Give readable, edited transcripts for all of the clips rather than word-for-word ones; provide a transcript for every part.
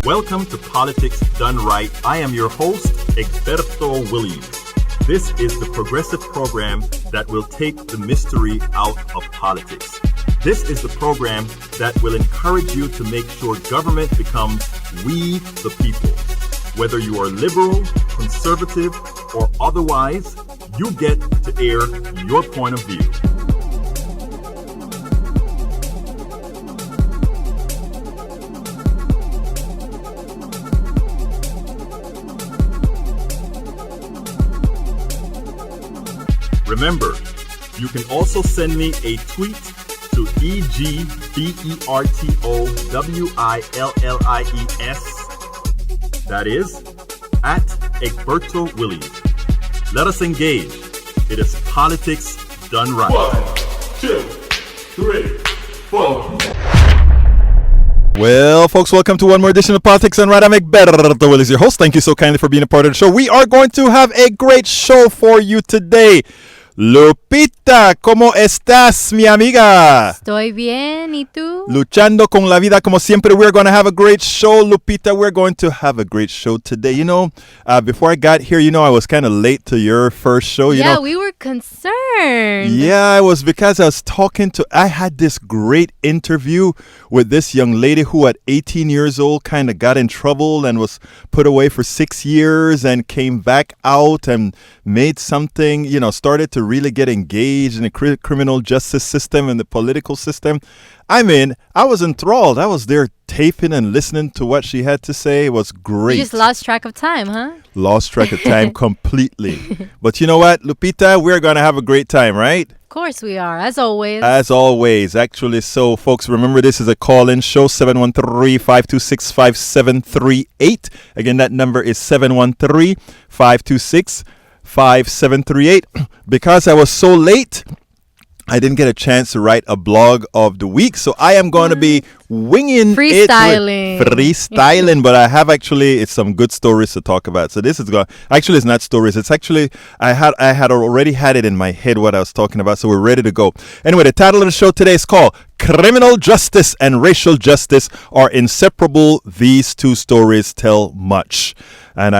Welcome to Politics Done Right. I am your host, Egberto Williams. This is the progressive program that will take the mystery out of politics. This is the program that will encourage you to make sure government becomes we the people. Whether you are liberal, conservative, or otherwise, you get to air your point of view. Remember, you can also send me a tweet to EGBERTOWILLIES. That is, at Egberto Williams. Let us engage. It is politics done right. 1, 2, 3, 4. Well, folks, welcome to one more edition of Politics Done Right. I'm Egberto Williams, your host. Thank you so kindly for being a part of the show. We are going to have a great show for you today. Lupita, ¿cómo estás, mi amiga? Estoy bien, ¿y tú? Luchando con la vida, como siempre. We're going to have a great show, Lupita. We're going to have a great show today. You know, before I got here, I was kind of late to your first show. We were concerned. Yeah, it was because I had this great interview with this young lady who at 18 years old kind of got in trouble and was put away for 6 years and came back out and made something, started to really get engaged in the criminal justice system and the political system. I mean, I was enthralled. I was there taping and listening to what she had to say. It was great. You just lost track of time, huh? Lost track of time completely. But you know what, Lupita? We're going to have a great time, right? Of course we are, as always. As always, actually. So, folks, remember this is a call-in show, 713-526-5738. Again, that number is 713-526-5738. Because I was so late, I didn't get a chance to write a blog of the week, so I am going to be winging freestyling. But I have it's some good stories to talk about. So this is it's not stories. It's actually I had already had it in my head what I was talking about, so we're ready to go. Anyway, the title of the show today is called "Criminal Justice and Racial Justice Are Inseparable. These two stories tell much." And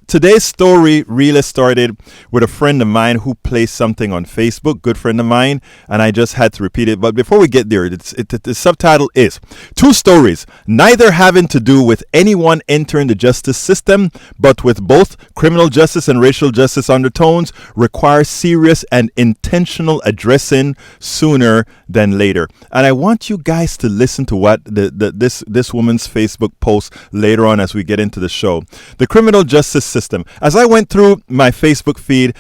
today's story really started with a friend of mine who placed something on Facebook, good friend of mine, and I just had to repeat it. But before we get there, the subtitle is "Two Stories, Neither Having to Do with Anyone Entering the Justice System, but with both criminal justice and racial justice undertones, require serious and intentional addressing sooner than later." And I want you guys to listen to what this woman's Facebook post later on as we get into the show. The criminal justice system. As I went through my Facebook feed,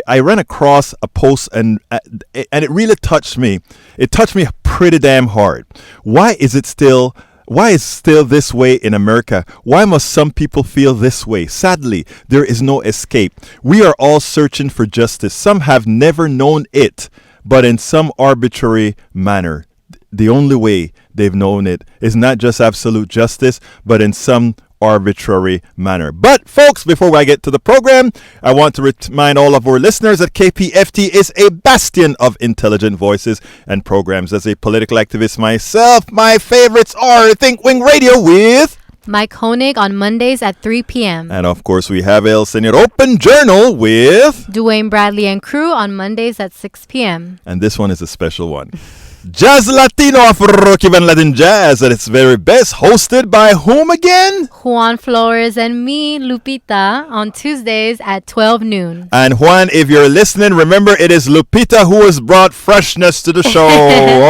I ran across a post and it really touched me. It touched me pretty damn hard. Why is still this way in America? Why must some people feel this way? Sadly, there is no escape. We are all searching for justice. Some have never known it, but in some arbitrary manner. The only way they've known it is not just absolute justice, but in some arbitrary manner. But folks, before I get to the program, I want to remind all of our listeners that KPFT is a bastion of intelligent voices and programs. As a political activist myself, my favorites are Think Wing Radio with Mike Honig on Mondays at 3 p.m. And of course, we have El Señor Open Journal with Dwayne Bradley and crew on Mondays at 6 p.m. And this one is a special one. Jazz Latino, Afro-Cuban Latin Jazz at its very best, hosted by whom again? Juan Flores and me, Lupita, on Tuesdays at 12 noon. And Juan, if you're listening, remember it is Lupita who has brought freshness to the show.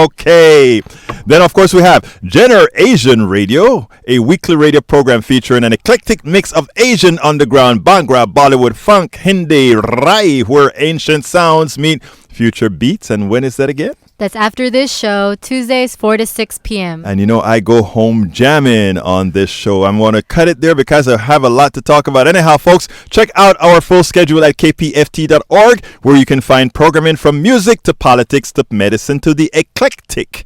Okay. Then, of course, we have Jenner Asian Radio, a weekly radio program featuring an eclectic mix of Asian underground, Bhangra, Bollywood, funk, Hindi, Rai, where ancient sounds meet future beats. And when is that again? That's after this show, Tuesdays 4 to 6 p.m. And I go home jamming on this show. I'm going to cut it there because I have a lot to talk about. Anyhow, folks, check out our full schedule at kpft.org, where you can find programming from music to politics to medicine to the eclectic.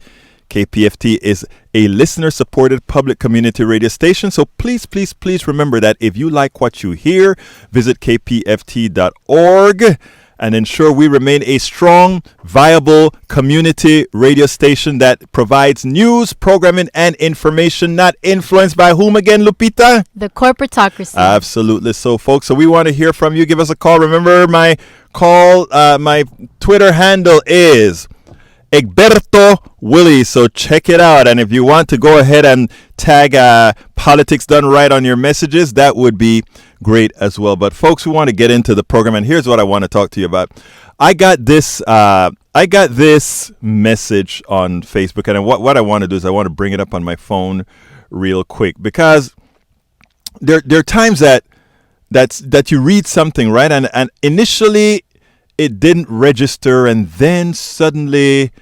KPFT is a listener-supported public community radio station, so please, please, please remember that if you like what you hear, visit kpft.org. and ensure we remain a strong, viable community radio station that provides news, programming, and information not influenced by whom again, Lupita? The corporatocracy. Absolutely so, folks. So we want to hear from you. Give us a call. Remember, my Twitter handle is Egberto Willie, so check it out. And if you want to go ahead and tag Politics Done Right on your messages, that would be great as well. But folks, we want to get into the program, and here's what I want to talk to you about. I got this message on Facebook, and what I want to do is I want to bring it up on my phone real quick, because there are times that you read something, right, and initially it didn't register, and then suddenly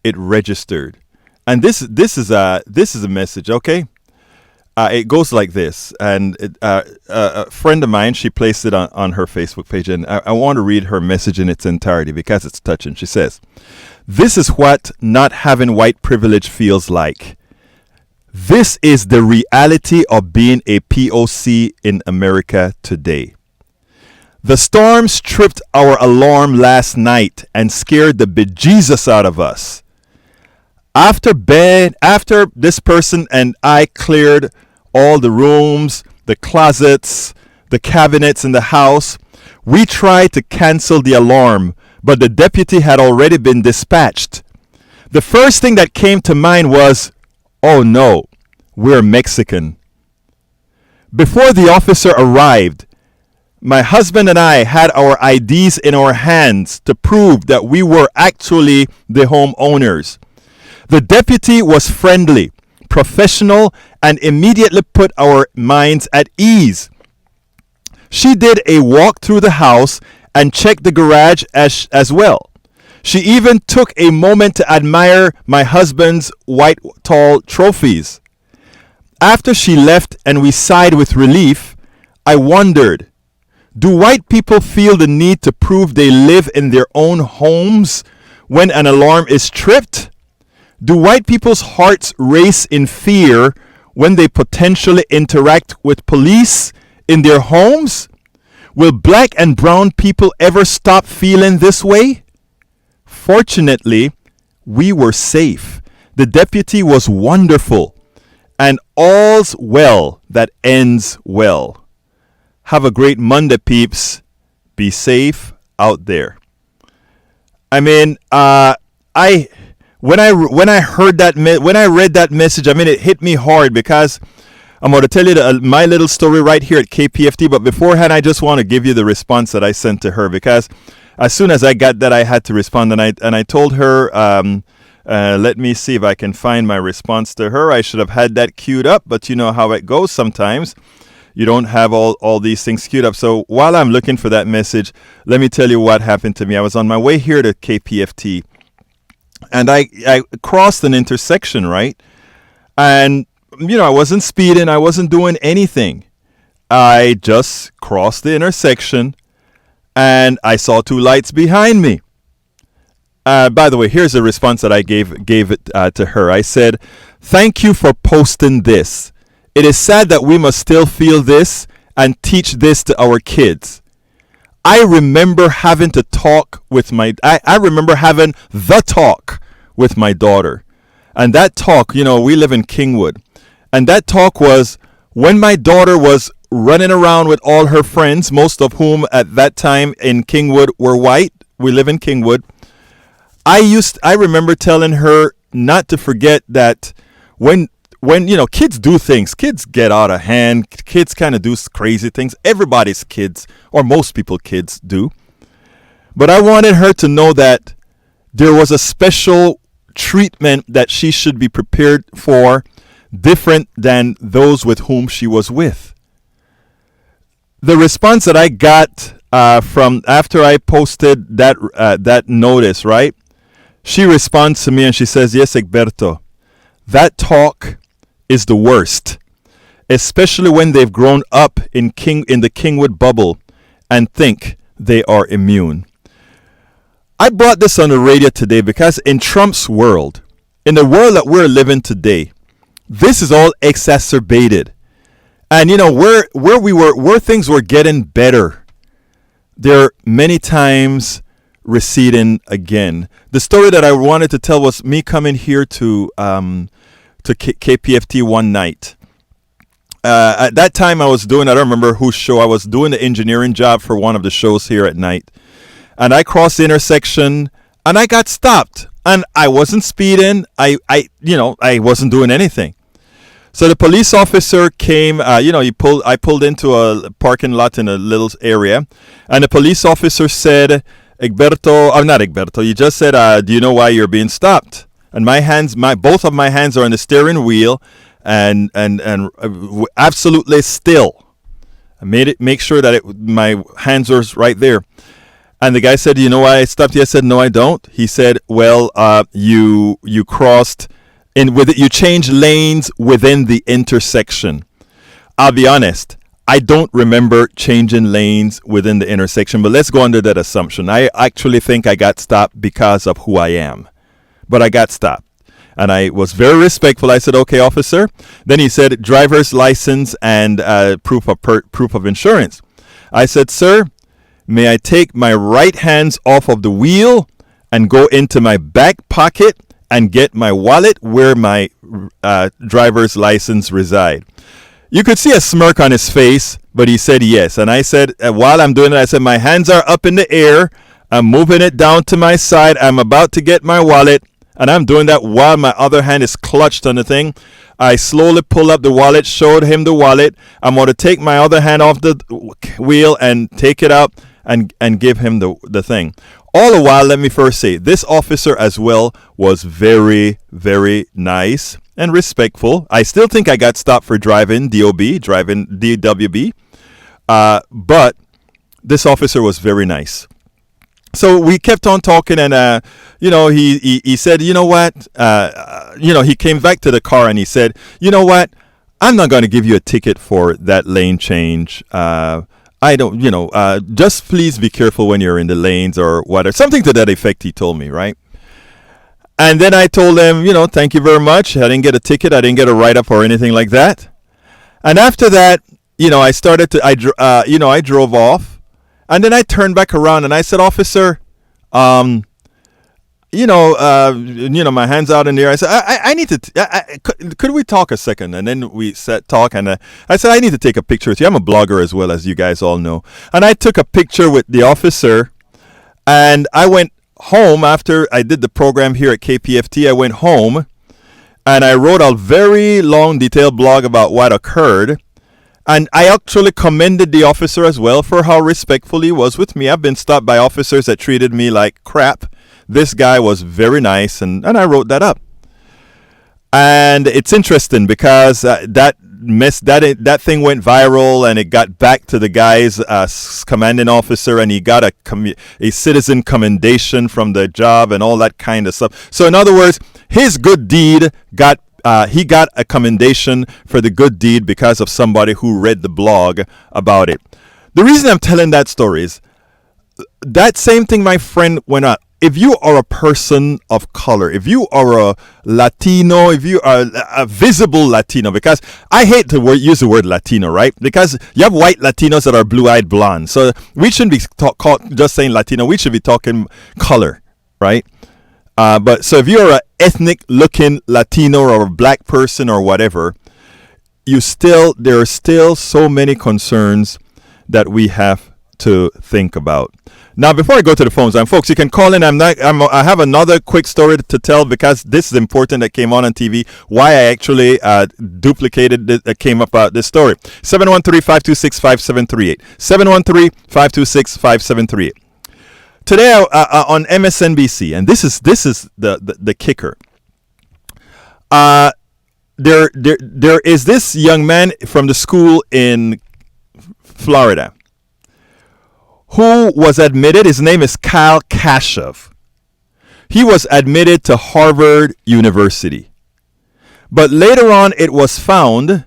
it registered. And this is a message, okay? It goes like this, and a friend of mine, she placed it on her Facebook page, and I want to read her message in its entirety because it's touching. She says, "This is what not having white privilege feels like. This is the reality of being a POC in America today. The storms tripped our alarm last night and scared the bejesus out of us. After this person and I cleared all the rooms, the closets, the cabinets in the house, we tried to cancel the alarm, but the deputy had already been dispatched. The first thing that came to mind was, oh no, we're Mexican. Before the officer arrived, my husband and I had our IDs in our hands to prove that we were actually the homeowners. The deputy was friendly, professional, and immediately put our minds at ease. She did a walk through the house and checked the garage as well. She even took a moment to admire my husband's white tall trophies. After she left and we sighed with relief, I wondered, do white people feel the need to prove they live in their own homes when an alarm is tripped? Do white people's hearts race in fear when they potentially interact with police in their homes? Will black and brown people ever stop feeling this way? Fortunately, we were safe. The deputy was wonderful. And all's well that ends well. Have a great Monday, peeps. Be safe out there." I mean, when I read that message, I mean, it hit me hard, because I'm going to tell you my little story right here at KPFT. But beforehand, I just want to give you the response that I sent to her, because as soon as I got that, I had to respond, and I told her, let me see if I can find my response to her. I should have had that queued up, but you know how it goes sometimes. You don't have all these things queued up. So while I'm looking for that message, let me tell you what happened to me. I was on my way here to KPFT, and I crossed an intersection, right? And, you know, I wasn't speeding. I wasn't doing anything. I just crossed the intersection, and I saw two lights behind me. By the way, here's a response that I gave it to her. I said, "Thank you for posting this. It is sad that we must still feel this and teach this to our kids. I remember having the talk with my daughter. And that talk, you know, we live in Kingwood. And that talk was when my daughter was running around with all her friends, most of whom at that time in Kingwood were white. We live in Kingwood. I remember telling her not to forget that when you know, kids do things, kids get out of hand, kids kind of do crazy things. Everybody's kids, or most people kids do. But I wanted her to know that there was a special treatment that she should be prepared for, different than those with whom she was with. The response that I got from after I posted that notice, right? She responds to me and she says, "Yes, Egberto, that talk is the worst, especially when they've grown up in the Kingwood bubble and think they are immune." I brought this on the radio today because in Trump's world, in the world that we're living today, this is all exacerbated. And you know, where things were getting better, there many times receding again. The story that I wanted to tell was me coming here to KPFT one night. At that time, I don't remember whose show. I was doing the engineering job for one of the shows here at night. And I crossed the intersection and I got stopped. And I wasn't speeding. I wasn't doing anything. So the police officer came, I pulled into a parking lot in a little area. And the police officer said, not Egberto, you just said, do you know why you're being stopped? And both of my hands are on the steering wheel and absolutely still. I make sure that my hands are right there. And the guy said, you know why I stopped you? I said, no, I don't. He said, well, you crossed you changed lanes within the intersection. I'll be honest, I don't remember changing lanes within the intersection, but let's go under that assumption. I actually think I got stopped because of who I am. But I got stopped. And I was very respectful. I said, okay, officer. Then he said, driver's license and proof of insurance. I said, sir, may I take my right hands off of the wheel and go into my back pocket and get my wallet where my driver's license reside? You could see a smirk on his face, but he said yes. And I said, while I'm doing it, I said, my hands are up in the air. I'm moving it down to my side. I'm about to get my wallet. And I'm doing that while my other hand is clutched on the thing. I slowly pull up the wallet, showed him the wallet. I'm going to take my other hand off the wheel and take it out and give him the thing. All the while, let me first say, this officer as well was very, very nice and respectful. I still think I got stopped for driving DWB. But this officer was very nice. So we kept on talking, and he said, you know what, he came back to the car and he said, you know what, I'm not going to give you a ticket for that lane change. I don't, just please be careful when you're in the lanes or whatever. Something to that effect, he told me, right? And then I told him, thank you very much. I didn't get a ticket. I didn't get a write-up or anything like that. And after that, I drove off. And then I turned back around and I said, officer, my hand's out in the air. I said, I need to, could we talk a second? And then we talk, and I said, I need to take a picture with you. I'm a blogger as well, as you guys all know. And I took a picture with the officer, and I went home after I did the program here at KPFT. I went home, and I wrote a very long, detailed blog about what occurred. And I actually commended the officer as well for how respectful he was with me. I've been stopped by officers that treated me like crap. This guy was very nice, and I wrote that up. And it's interesting because that thing went viral, and it got back to the guy's commanding officer, and he got a citizen commendation from the job and all that kind of stuff. So in other words, his good deed he got a commendation for the good deed because of somebody who read the blog about it. The reason I'm telling that story is that same thing my friend went on. If you are a person of color, if you are a Latino, if you are a visible Latino, because I hate to use the word Latino, right? Because you have white Latinos that are blue-eyed blonde. So we shouldn't be just saying Latino. We should be talking color, right? But so if you're an ethnic-looking Latino or a black person or whatever, there are still so many concerns that we have to think about. Now, before I go to the phones, folks, you can call in. I have another quick story to tell because this is important that came on TV. Why I actually duplicated that came about this story. 713-526-5738. 713-526-5738. Today on MSNBC, and this is the kicker. There is this young man from the school in Florida who was admitted. His name is Kyle Kashuv. He was admitted to Harvard University, but later on it was found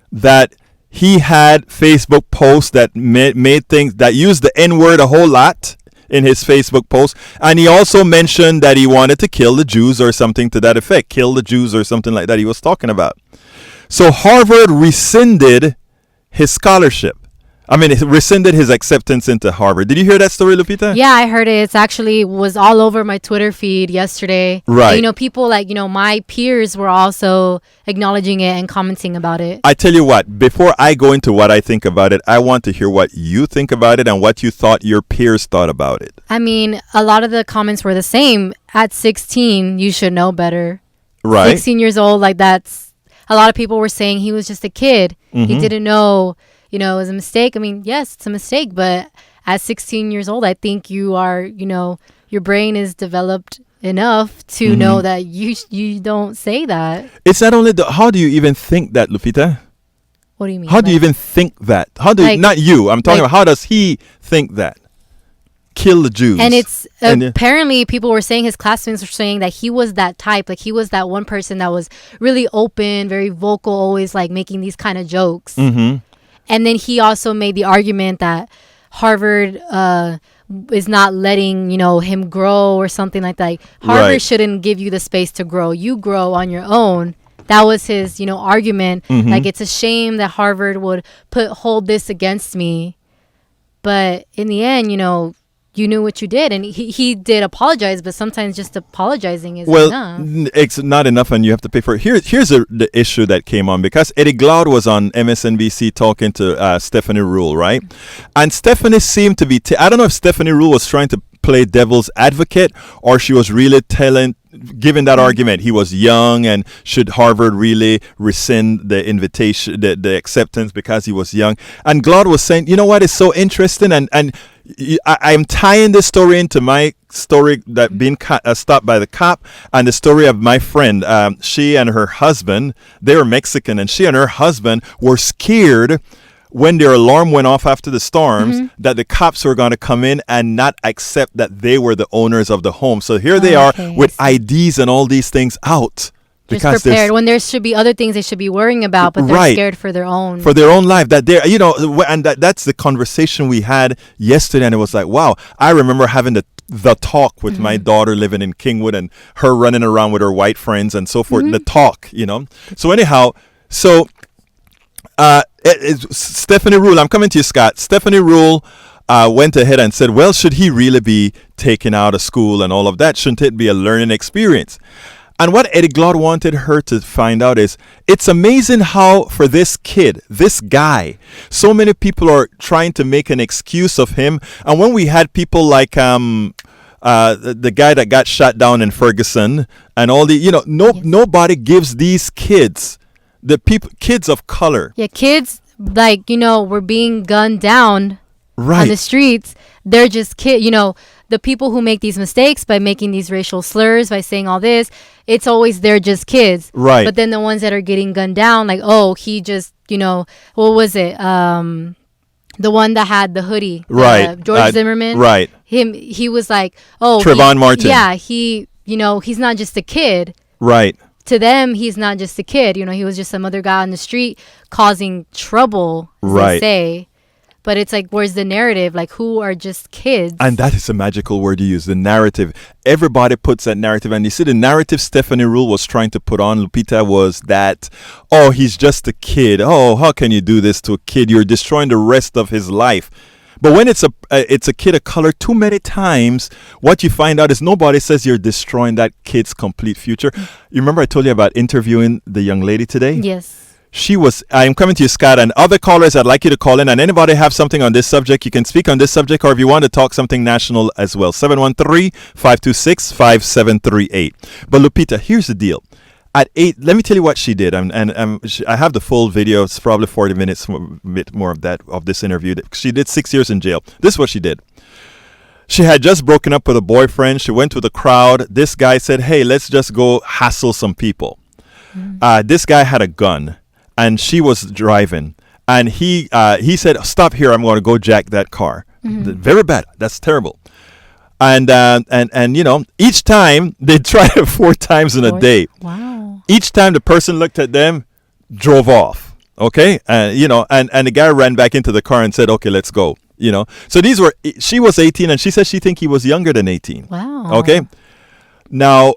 that he had Facebook posts that made things that used the N-word a whole lot in his Facebook post, and he also mentioned that he wanted to kill the Jews or something to that effect. Kill the Jews or something like that he was talking about. So Harvard rescinded his scholarship. I mean, it rescinded his acceptance into Harvard. Did you hear that story, Lupita? Yeah, I heard it. It's actually was all over my Twitter feed yesterday. Right. And, you know, people like, you know, my peers were also acknowledging it and commenting about it. I tell you what, before I go into what I think about it, I want to hear what you think about it and what you thought your peers thought about it. I mean, a lot of the comments were the same. At 16, you should know better. Right. 16 years old, like that's, a lot of people were saying he was just a kid. He didn't know, you know, it was a mistake. I mean, yes, it's a mistake, but at 16 years old, I think you are, you know, your brain is developed enough to know that you don't say that. It's not only how do you even think that, Lupita? What do you mean? How do you even think that? How do you, not you? I'm talking like- about how does he think that? Kill the Jews. And it's And, apparently people were saying, his classmates were saying that he was that type, like he was that one person that was really open, very vocal, always like making these kind of jokes. And then he also made the argument that Harvard is not letting, you know, him grow or something like that. Like, Harvard Right. shouldn't give you the space to grow. You grow on your own. That was his, you know, argument. Like, it's a shame that Harvard would hold this against me. But in the end, you know, you knew what you did, and he did apologize, but sometimes just apologizing is enough. It's not enough, and you have to pay for it. Here's the issue that came on, because Eddie Glaude was on MSNBC talking to Stephanie Rule, right? And Stephanie seemed to be, I don't know if Stephanie Rule was trying to play devil's advocate, or she was really giving that argument. He was young, and should Harvard really rescind the invitation, the acceptance, because he was young? And Glaude was saying, you know what is so interesting, and I'm tying this story into my story that being stopped by the cop, and the story of my friend. She and her husband, they were Mexican, and she and her husband were scared when their alarm went off after the storms that the cops were going to come in and not accept that they were the owners of the home. So here they are with IDs and all these things out. Just prepared when there should be other things they should be worrying about, but they're scared for their own life. That they're, you know, and that's the conversation we had yesterday, and it was like, wow. I remember having the talk with my daughter living in Kingwood, and her running around with her white friends and so forth. The talk, you know. So anyhow, Stephanie Rule, I'm coming to you, Scott. Stephanie Rule went ahead and said, well, should he really be taken out of school and all of that? Shouldn't it be a learning experience? And what Eddie Glaude wanted her to find out is, it's amazing how for this kid, this guy, so many people are trying to make an excuse of him. And when we had people like the guy that got shot down in Ferguson and all the, you know, nobody gives these kids, kids of color. Yeah, kids, like, you know, were being gunned down on the streets. They're just kids, you know. The people who make these mistakes by making these racial slurs, by saying all this, it's always they're just kids. Right. But then the ones that are getting gunned down, like, oh, he just, you know, what was it? The one that had the hoodie. Right. George Zimmerman. Right. He was like, oh. Trayvon Martin. Yeah, you know, he's not just a kid. Right. To them, he's not just a kid. You know, he was just some other guy on the street causing trouble, as they say. But it's like, where's the narrative? Like, who are just kids? And that is a magical word you use, the narrative. Everybody puts that narrative. And you see, the narrative Stephanie Rule was trying to put on Lupita was that, oh, he's just a kid. Oh, how can you do this to a kid? You're destroying the rest of his life. But when it's a kid of color, too many times, what you find out is nobody says you're destroying that kid's complete future. You remember I told you about interviewing the young lady today? Yes. I'm coming to you, Scott, and other callers, I'd like you to call in. And anybody have something on this subject, you can speak on this subject, or if you want to talk something national as well, 713-526-5738. But Lupita, here's the deal. At 8, let me tell you what she did. I have the full video. It's probably 40 minutes, bit more of this interview. She did 6 years in jail. This is what she did. She had just broken up with a boyfriend. She went with the crowd. This guy said, hey, let's just go hassle some people. This guy had a gun. And she was driving, and he said, "Stop here! I'm going to go jack that car." Very bad. That's terrible. And you know, each time they tried it 4 times in a day. Wow. Each time the person looked at them, drove off. Okay, you know, and the guy ran back into the car and said, "Okay, let's go." You know, so she was 18, and she said she think he was younger than 18. Wow. Okay. Now,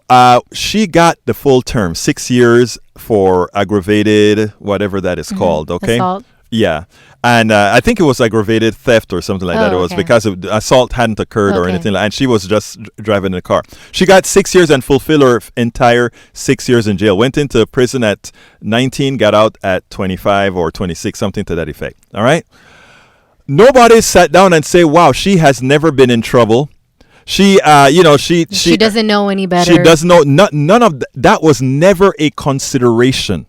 she got the full term, 6 years for aggravated, whatever that is called, okay? Assault. Yeah. And I think it was aggravated theft or something like that. It was because assault hadn't occurred or anything. And she was just driving the car. She got 6 years and fulfilled her entire 6 years in jail. Went into prison at 19, got out at 25 or 26, something to that effect. All right. Nobody sat down and say, wow, she has never been in trouble. She doesn't know any better. She doesn't know. None of that was never a consideration.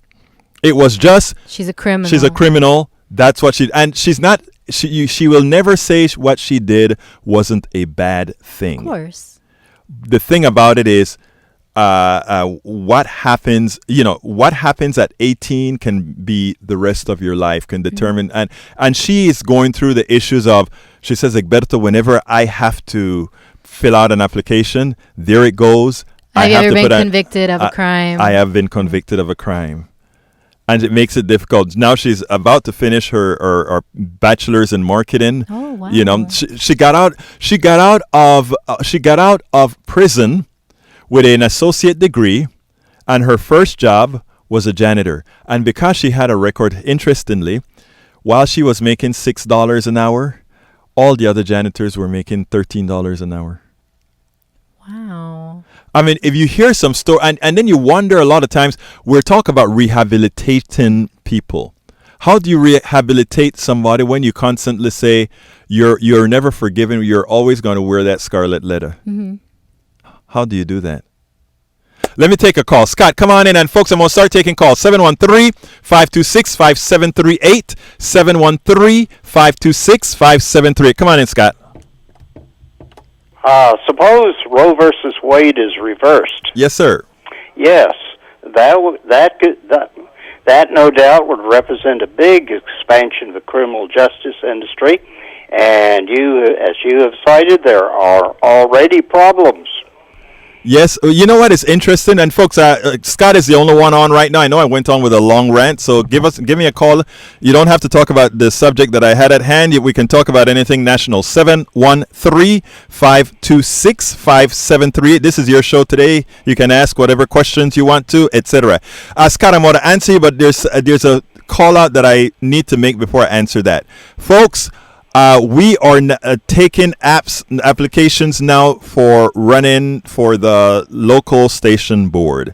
It was just she's a criminal. She's a criminal. That's what she's not. She will never say what she did wasn't a bad thing. Of course. The thing about it is, what happens. What happens at 18 can be the rest of your life. Can determine. And she is going through the issues of. She says, Egberto, whenever I have to fill out an application, there it goes. Have you ever been convicted of a crime? I have been convicted of a crime. And it makes it difficult. Now she's about to finish her bachelor's in marketing. Oh wow! She got out. She got out of prison with an associate degree, and her first job was a janitor. And because she had a record, interestingly, while she was making $6 an hour, all the other janitors were making $13 an hour. Wow. I mean, if you hear some story, and then you wonder a lot of times, we're talking about rehabilitating people. How do you rehabilitate somebody when you constantly say you're never forgiven, you're always going to wear that scarlet letter? Mm-hmm. How do you do that? Let me take a call. Scott, come on in. And folks, I'm going to start taking calls. 713-526-5738. 713-526-5738. Come on in, Scott. Suppose Roe versus Wade is reversed. Yes, sir. Yes, that no doubt would represent a big expansion of the criminal justice industry. And as you have cited, there are already problems. Yes, you know what is interesting, and folks, Scott is the only one on right now. I know I went on with a long rant, so give me a call. You don't have to talk about the subject that I had at hand. We can talk about anything national. 713-526-5738. This is your show today. You can ask whatever questions you want to, etc. Scott, I'm going to answer you, but there's a call out that I need to make before I answer that, folks. We are taking applications now for running for the local station board.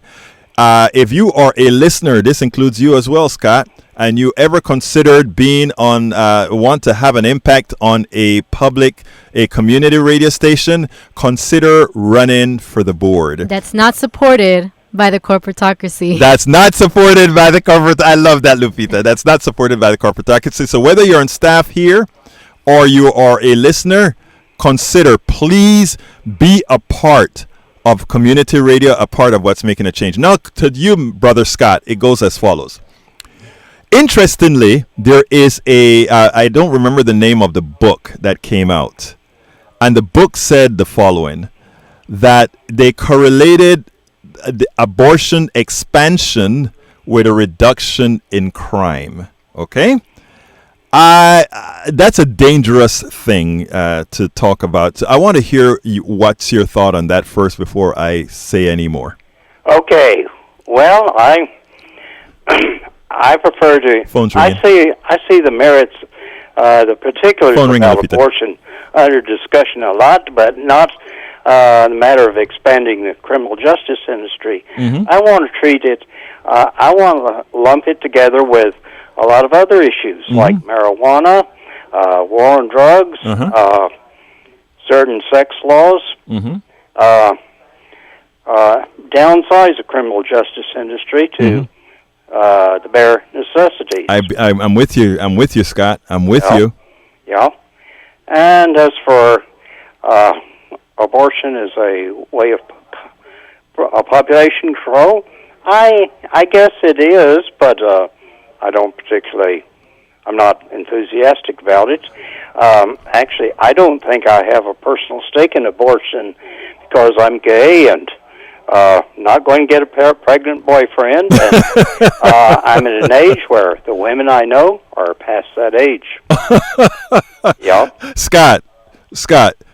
If you are a listener, this includes you as well, Scott, and you ever considered being on, want to have an impact on a community radio station, consider running for the board. That's not supported by the corporatocracy. That's not supported by the corporate. I love that, Lupita. That's not supported by the corporatocracy. So whether you're on staff here, or you are a listener, please be a part of community radio, a part of what's making a change. Now, to you, Brother Scott, it goes as follows. Interestingly, there is I don't remember the name of the book that came out. And the book said the following, that they correlated the abortion expansion with a reduction in crime. Okay? That's a dangerous thing to talk about. So I want to hear what's your thought on that first before I say any more. Okay. Well, I prefer to. Phone's ringing. I see the merits, the particulars about abortion under discussion a lot, but not the matter of expanding the criminal justice industry. Mm-hmm. I want to treat it. I want to lump it together with a lot of other issues, mm-hmm. like marijuana, war on drugs, uh-huh. Certain sex laws, mm-hmm. Downsize the criminal justice industry to mm-hmm. The bare necessities. I'm with you. I'm with you, Scott. I'm with you. Yeah. And as for abortion as a way of population control, I guess it is, but I'm not enthusiastic about it. Actually, I don't think I have a personal stake in abortion because I'm gay and not going to get a pregnant boyfriend. And, I'm at an age where the women I know are past that age. Yeah. Scott,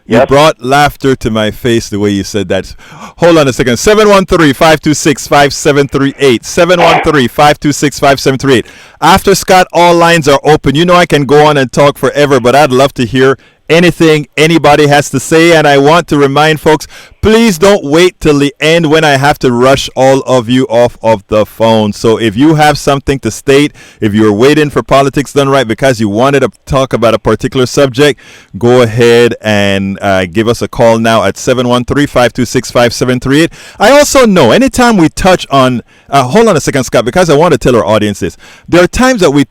You brought laughter to my face the way you said that. Hold on a second. 713-526-5738. 713-526-5738. After Scott, all lines are open. You know I can go on and talk forever, but I'd love to hear anything anybody has to say. And I want to remind folks, please don't wait till the end when I have to rush all of you off of the phone. So if you have something to state, if you're waiting for Politics Done Right because you wanted to talk about a particular subject, go ahead and give us a call now at 713-526-5738. I also know anytime we touch on, hold on a second, Scott, because I want to tell our audience this. There are times that we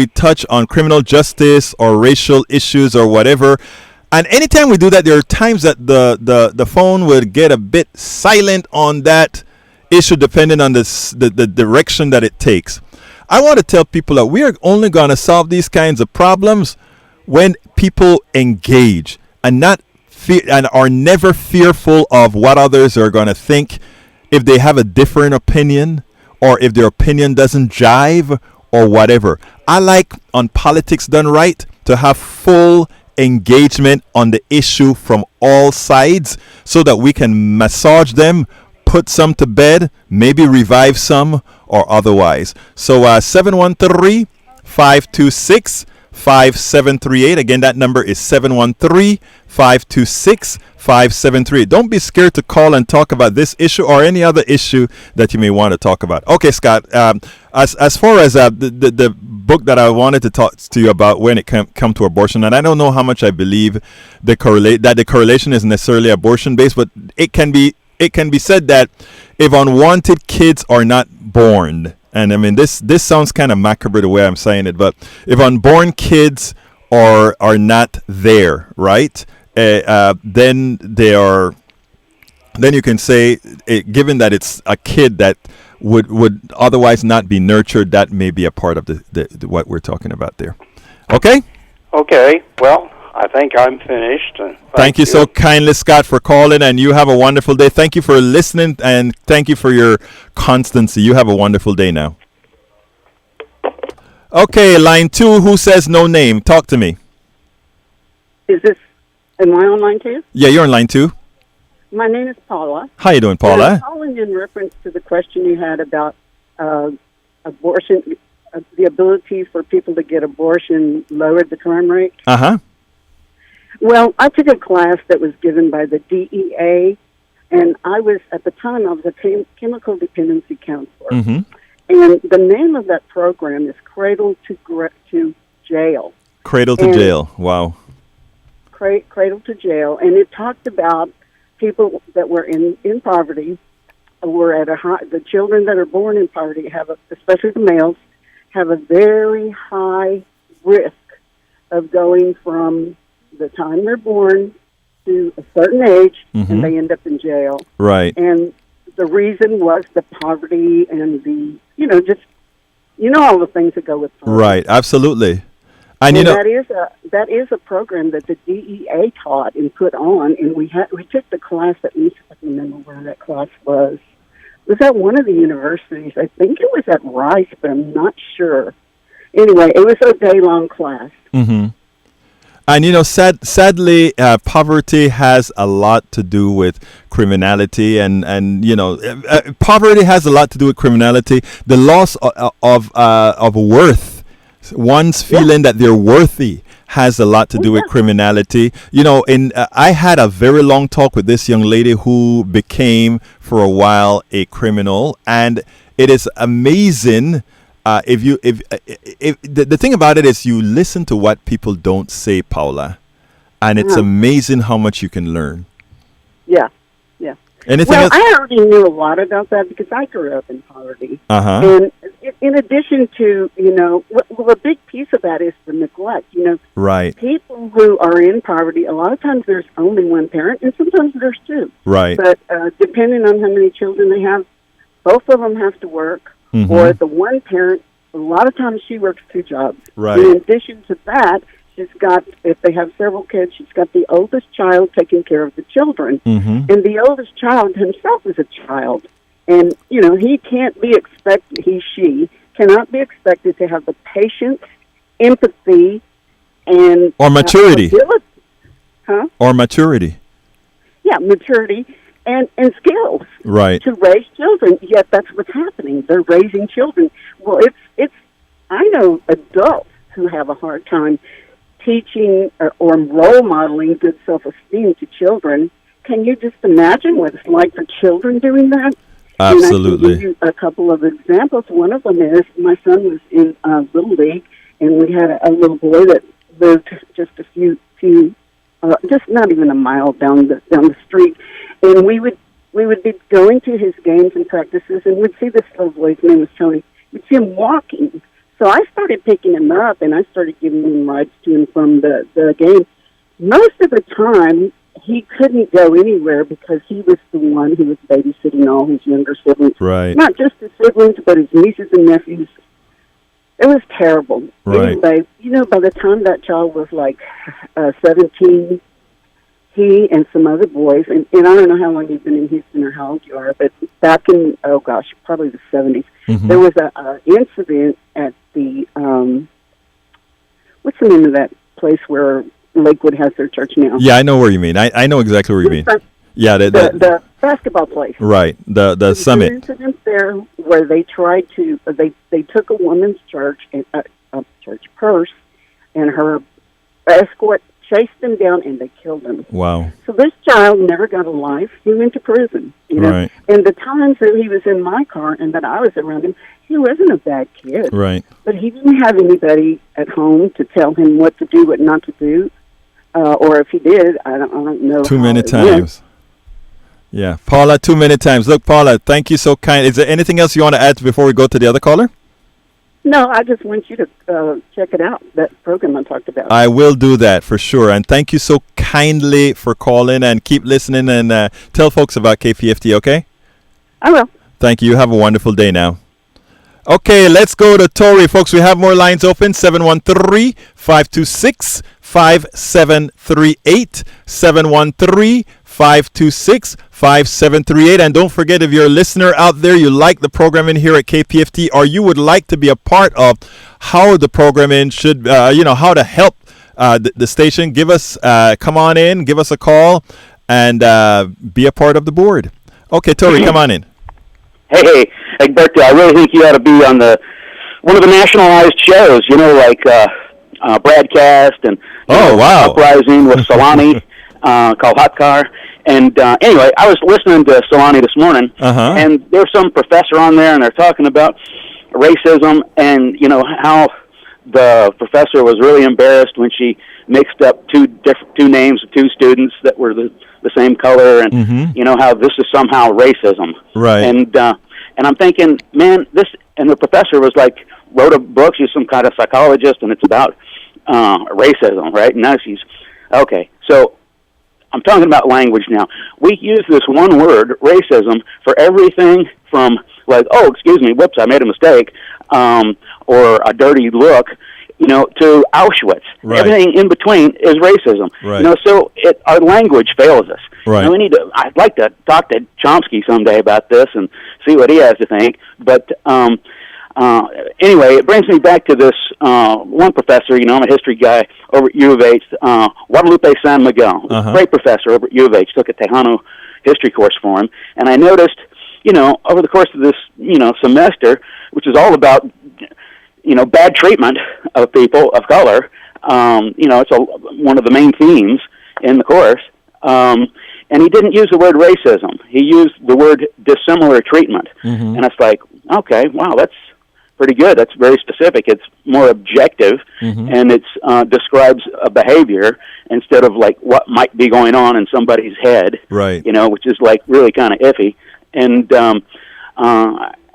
touch on criminal justice or racial issues or whatever. And anytime we do that, there are times that the phone would get a bit silent on that issue depending on the direction that it takes. I want to tell people that we are only going to solve these kinds of problems when people engage and not and are never fearful of what others are going to think if they have a different opinion or if their opinion doesn't jive or whatever. I like on Politics Done Right to have full engagement on the issue from all sides so that we can massage them, put some to bed, maybe revive some or otherwise. So 713-526-5738. Again, that number is 713-526-5738. Don't be scared to call and talk about this issue or any other issue that you may want to talk about. Okay, Scott, as far as the book that I wanted to talk to you about when it come to abortion, and I don't know how much I believe the correlation is necessarily abortion based, but it can be said that if unwanted kids are not born, and I mean this sounds kind of macabre the way I'm saying it, but if unborn kids are not there, right? Then you can say, given that it's a kid that would otherwise not be nurtured, that may be a part of the what we're talking about there. Okay? Okay. Well, I think I'm finished. Thank you so kindly, Scott, for calling, and you have a wonderful day. Thank you for listening, and thank you for your constancy. You have a wonderful day now. Okay, line 2, who says no name? Talk to me. Am I on line 2? Yeah, you're on line 2. My name is Paula. How you doing, Paula? I'm calling in reference to the question you had about abortion, the ability for people to get abortion lowered the crime rate. Uh-huh. Well, I took a class that was given by the DEA, and at the time, I was a chemical dependency counselor. Mm-hmm. And the name of that program is Cradle to Jail. Cradle to Jail. Wow. Cradle to Jail, and it talked about people that were in poverty, were at the children that are born in poverty especially the males, have a very high risk of going from the time they're born to a certain age, mm-hmm. and they end up in jail. Right. And the reason was the poverty and all the things that go with poverty. Right. Absolutely. And that is a program that the DEA taught and put on, and we took the class. At least I can remember where that class was. It was at one of the universities. I think it was at Rice, but I'm not sure. Anyway, it was a day-long class. Mm-hmm. And sadly, poverty has a lot to do with criminality, and poverty has a lot to do with criminality. The loss of worth. One's feeling that they're worthy has a lot to do with criminality. I had a very long talk with this young lady who became, for a while, a criminal, and it is amazing. If the thing about it is, you listen to what people don't say, Paula, and it's amazing how much you can learn. Yeah, yeah. Anything else? I already knew a lot about that because I grew up in poverty. Uh-huh. And in addition to, a big piece of that is the neglect. Right. People who are in poverty, a lot of times there's only one parent, and sometimes there's two. Right. But depending on how many children they have, both of them have to work, mm-hmm. or the one parent, a lot of times she works 2 jobs. Right. In addition to that, she's got, if they have several kids, she's got the oldest child taking care of the children. Mm-hmm. And the oldest child himself is a child. And, he can't be expected, she cannot be expected to have the patience, empathy, and... Or maturity. Huh? Or maturity. Yeah, maturity and skills. Right. To raise children. Yet that's what's happening. They're raising children. Well, it's. I know adults who have a hard time teaching or role modeling good self-esteem to children. Can you just imagine what it's like for children doing that? Absolutely. And I can give you a couple of examples. One of them is my son was in Little League, and we had a little boy that lived just a few just not even a mile down the street, and we would be going to his games and practices, and we'd see this little boy's name was Tony. We'd see him walking. So I started picking him up, and I started giving him rides to and from the game. Most of the time, he couldn't go anywhere because he was the one who was babysitting all his younger siblings. Right. Not just his siblings, but his nieces and nephews. It was terrible. Right. Anyway, by the time that child was like 17, he and some other boys, and I don't know how long you've been in Houston or how old you are, but back in, probably the 70s, there was an incident at the, what's the name of that place where Lakewood has their church now? Yeah, I know where you mean. I know exactly where you mean. Yeah, the basketball place. Right, the summit. There was an incident there where they tried to, they took a woman's church purse, and her escort chased them down, and they killed him. Wow. So this child never got a life. He went to prison. Right. And the times that he was in my car and that I was around him, he wasn't a bad kid. Right. But he didn't have anybody at home to tell him what to do, what not to do. Or if he did, I don't know. Too many times. Yeah. Paula, too many times. Look, Paula, thank you so kind. Is there anything else you want to add before we go to the other caller? No, I just want you to check it out, that program I talked about. I will do that for sure. And thank you so kindly for calling, and keep listening, and tell folks about KPFT, okay? I will. Thank you. Have a wonderful day now. Okay, let's go to Tori. Folks, we have more lines open. 713-526-5738. 713-526-5738. And don't forget, if you're a listener out there, you like the programming here at KPFT, or you would like to be a part of how the programming should, how to help the station, give us, come on in, give us a call, and be a part of the board. Okay, Tori, come on in. Hey, Egberto, I really think you ought to be on one of the nationalized shows, like Broadcast and wow. Uprising with Solani, called Hot Car. And anyway, I was listening to Solani this morning, and there's some professor on there, and they're talking about racism, and how the professor was really embarrassed when she mixed up two names of two students that were the same color, and how this is somehow racism. Right. And I'm thinking, man, and the professor was wrote a book. She's some kind of psychologist, and it's about racism, right? And now she's okay. So I'm talking about language now. We use this one word, racism, for everything from oh, excuse me, whoops, I made a mistake, or a dirty look, to Auschwitz. Right. Everything in between is racism. Right. So our language fails us. Right. I'd like to talk to Chomsky someday about this and see what he has to think. But anyway, it brings me back to this one professor. I'm a history guy over at U of H, Guadalupe San Miguel. Great professor over at U of H. Took a Tejano history course for him. And I noticed, over the course of this, semester, which is all about bad treatment of people of color. It's one of the main themes in the course. And he didn't use the word racism. He used the word dissimilar treatment. And it's okay, wow, that's pretty good. That's very specific. It's more objective, and it describes a behavior instead of what might be going on in somebody's head. Right. Which is really kind of iffy. And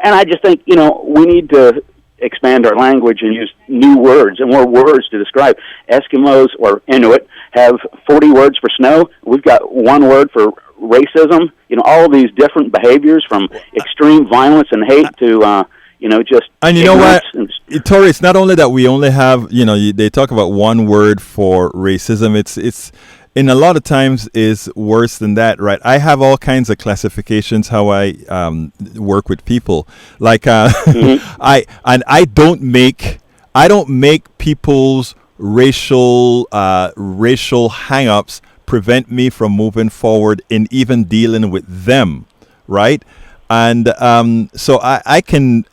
I just think we need to expand our language and use new words and more words to describe. Eskimos or Inuit have 40 words for snow. We've got one word for racism. All of these different behaviors, from extreme violence and hate to just. And you know what, Tori, it's not only that we only have they talk about one word for racism. It's in a lot of times is worse than that, right? I have all kinds of classifications how I work with people. I don't make people's racial hang-ups prevent me from moving forward in even dealing with them, right? And so I can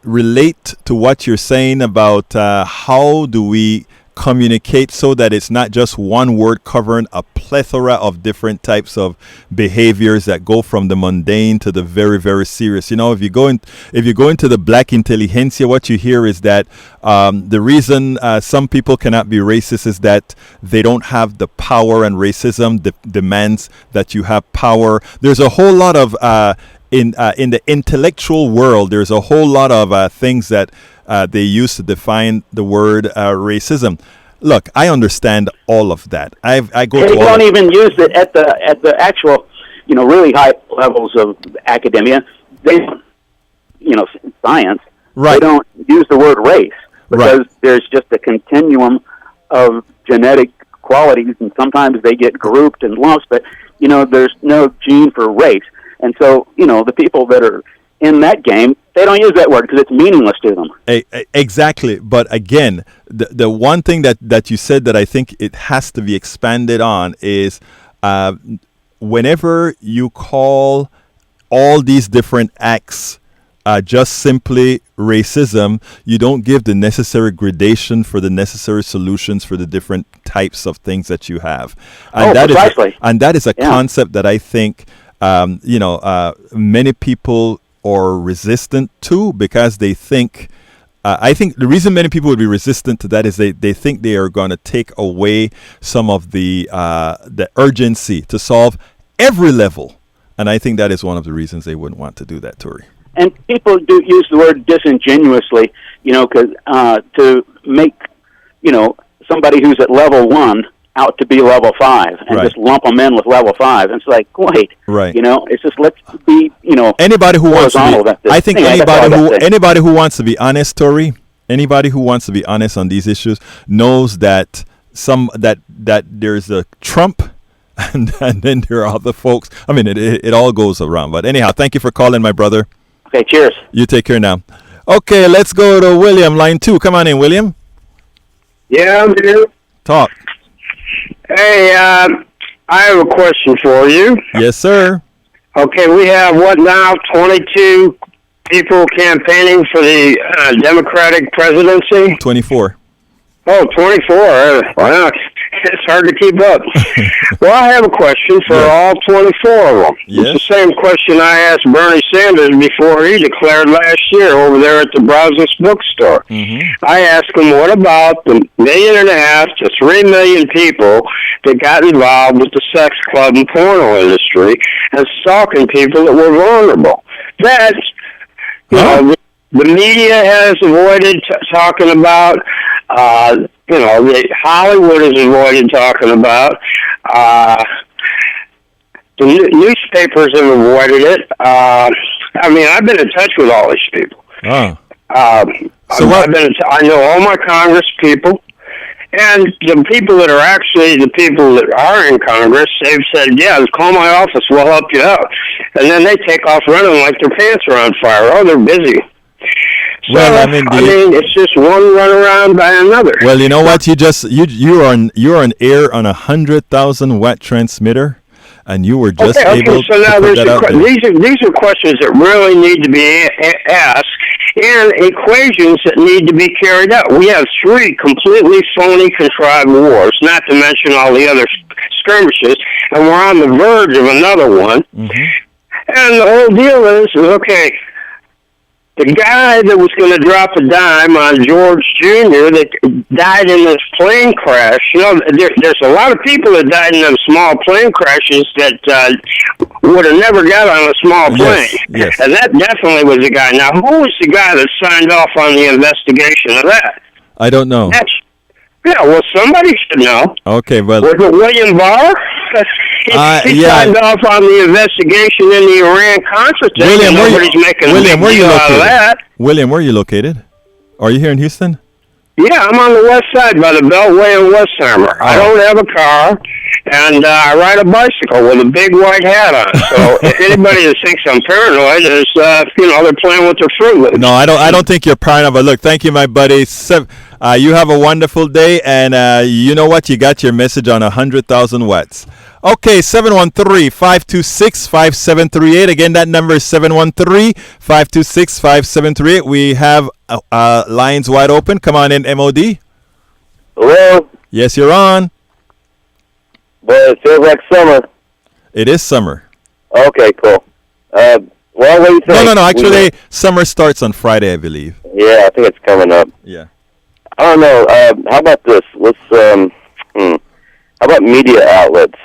relate to what you're saying about how do we communicate so that it's not just one word covering a plethora of different types of behaviors that go from the mundane to the very, very serious. You know, if you go into the black intelligentsia, what you hear is that the reason some people cannot be racist is that they don't have the power, and racism demands that you have power. There's a whole lot of in the intellectual world, there's a whole lot of things that they use to define the word racism. Look, I understand all of that. I go. They don't even use it at the actual, really high levels of academia. They, science. Right. They don't use the word race because there's just a continuum of genetic qualities, and sometimes they get grouped and lumped. But there's no gene for race, and so the people that are in that game, they don't use that word because it's meaningless to them. Exactly. But again, the one thing that you said that I think it has to be expanded on is whenever you call all these different acts just simply racism, you don't give the necessary gradation for the necessary solutions for the different types of things that you have. And that is a concept that I think many people are resistant to, because they think I think the reason many people would be resistant to that is they think they are going to take away some of the urgency to solve every level, and I think that is one of the reasons they wouldn't want to do that, Tori. And people do use the word disingenuously, because to make somebody who's at level 1 out to be level 5, and just lump them in with level 5. And it's like, wait, it's just, let's be, anybody who wants to be, I think anybody who wants to be honest, Tori, anybody who wants to be honest on these issues knows that that there's a Trump, and then there are other folks. I mean, it all goes around. But anyhow, thank you for calling, my brother. Okay, cheers. You take care now. Okay, let's go to William, line 2. Come on in, William. Yeah, I'm here. Talk. Hey, I have a question for you. Yes, sir. Okay, we have, 22 people campaigning for the Democratic presidency? 24. Oh, 24. Wow, it's hard to keep up. Well, I have a question for all 24 of them. Yes. It's the same question I asked Bernie Sanders before he declared last year over there at the Brazos bookstore. Mm-hmm. I asked him, what about the 1.5 million to 3 million people that got involved with the sex club and porno industry and stalking people that were vulnerable? That's, the media has avoided talking about, Hollywood has avoided talking about, the newspapers have avoided it. I've been in touch with all these people. Oh. I know all my Congress people, and the people that are actually the people that are in Congress, they've said, yeah, call my office, we'll help you out. And then they take off running like their pants are on fire. Oh, they're busy. So, it's just one runaround by another. Well, you know what? You're on air on 100,000 watt transmitter, and you were just able so now to put that out there. These are questions that really need to be asked, and equations that need to be carried out. We have 3 completely phony, contrived wars, not to mention all the other skirmishes, and we're on the verge of another one. Mm-hmm. And the whole deal is okay. The guy that was going to drop a dime on George Jr. that died in this plane crash, there's a lot of people that died in them small plane crashes that would have never got on a small plane. Yes. And that definitely was the guy. Now, who was the guy that signed off on the investigation of that? I don't know. Somebody should know. Okay, well... Was it William Barr? He signed off on the investigation in the Iran-Contra thing. William, where are you located? William, where are you located? Are you here in Houston? Yeah, I'm on the west side by the Beltway in Westheimer. I don't have a car, and I ride a bicycle with a big white hat on. So anybody that thinks I'm paranoid is, they're playing with their Fruit Loops. No, I don't think you're paranoid. But look, thank you, my buddy. You have a wonderful day, and you know what? You got your message on 100,000 watts. Okay, 713-526-5738. Again, that number is 713-526-5738. We have lines wide open. Come on in, MOD. Hello? Yes, you're on. Well, it feels like summer. It is summer. Okay, cool. Well, what do you think? No. Actually, summer starts on Friday, I believe. Yeah, I think it's coming up. Yeah. I don't know. How about this? Let's, how about media outlets?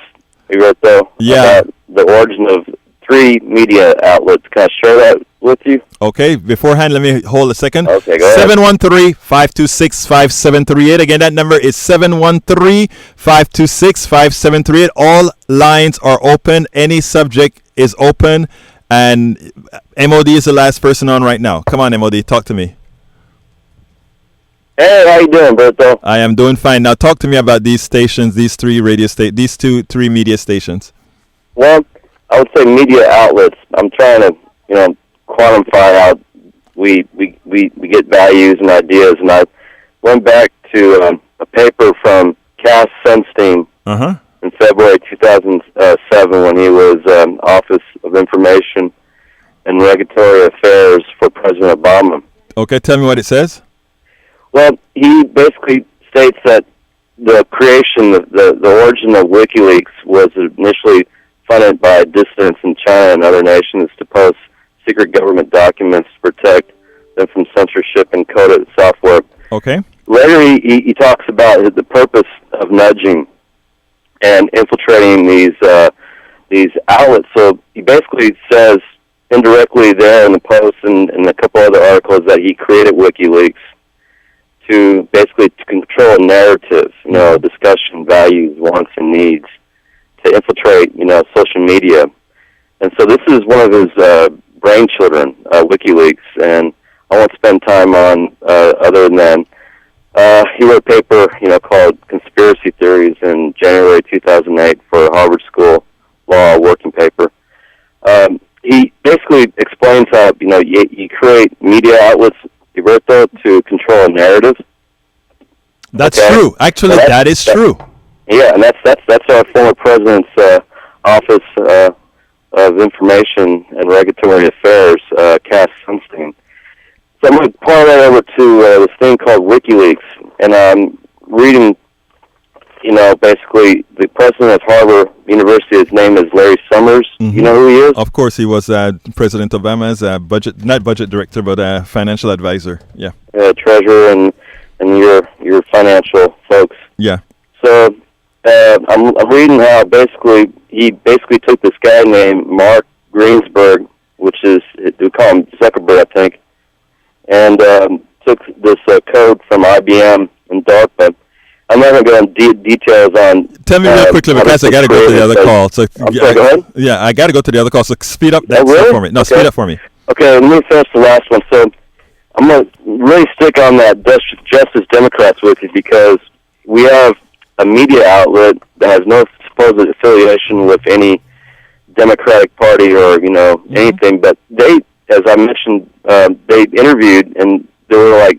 Roberto? Yeah. About the origin of 3 media outlets. Can I share that with you? Okay. Beforehand, let me hold a second. Okay, go ahead. 713-526-5738. Again, that number is 713-526-5738. All lines are open. Any subject is open. And MOD is the last person on right now. Come on, MOD. Talk to me. Hey, how you doing, Berto? I am doing fine. Now talk to me about these stations, these 3 three media stations. Well, I would say media outlets. I'm trying to, quantify how we get values and ideas. And I went back to a paper from Cass Sunstein in February 2007 when he was Office of Information and Regulatory Affairs for President Obama. Okay, tell me what it says. Well, he basically states that the creation, the origin of WikiLeaks was initially funded by dissidents in China and other nations to post secret government documents to protect them from censorship and coded software. Okay. Later, he talks about the purpose of nudging and infiltrating these outlets. So he basically says indirectly there in the post and a couple other articles that he created WikiLeaks to basically to control narratives, discussion, values, wants, and needs, to infiltrate, social media. And so this is one of his brainchildren, WikiLeaks, and I won't spend time on other than he wrote a paper, called Conspiracy Theories in January 2008 for Harvard School Law working paper. He basically explains how, you create media outlets, Roberto, to control a narrative. That's true. Actually, that is true. Yeah, and that's our former president's Office of Information and Regulatory Affairs, Cass Sunstein. So I'm going to point that over to this thing called WikiLeaks, and I'm reading, basically the president of Harvard University, his name is Larry Summers. Mm-hmm. You know who he is? Of course, he was President Obama's not budget director, but financial advisor. Yeah. Treasurer and your financial folks. Yeah. So I'm reading how he basically took this guy named Mark Greensberg, which is, we call him Zuckerberg, I think, and took this code from IBM and DARPA. I'm not going to go into details on... Tell me real quickly, because I got to go to the other call. So go ahead. Yeah, I got to go to the other call, so speed up that stuff for me. No, speed up for me. Okay, let me finish the last one. So I'm going to really stick on that Justice Democrats with you, because we have a media outlet that has no supposed affiliation with any Democratic Party or, anything, but they, as I mentioned, they interviewed, and there were